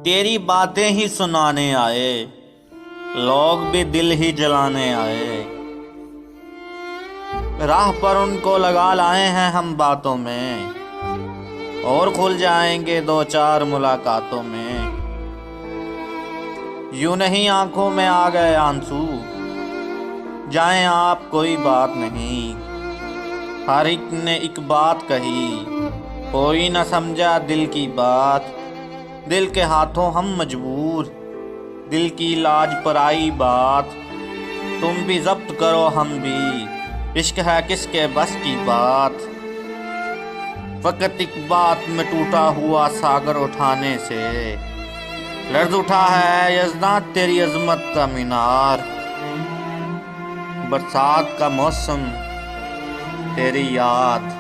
तेरी बातें ही सुनाने आए, लोग भी दिल ही जलाने आए। राह पर उनको लगा लाए हैं हम बातों में, और खुल जाएंगे दो चार मुलाकातों में। यूं नहीं आंखों में आ गए आंसू, जाएं आप कोई बात नहीं। हर एक ने एक बात कही, कोई न समझा दिल की बात। दिल के हाथों हम मजबूर, दिल की लाज पर आई बात। तुम भी जब्त करो हम भी, इश्क है किसके बस की बात। फकत एक बात में टूटा हुआ सागर उठाने से, लर्ज उठा है यज़दां तेरी अजमत का मीनार। बरसात का मौसम, तेरी याद।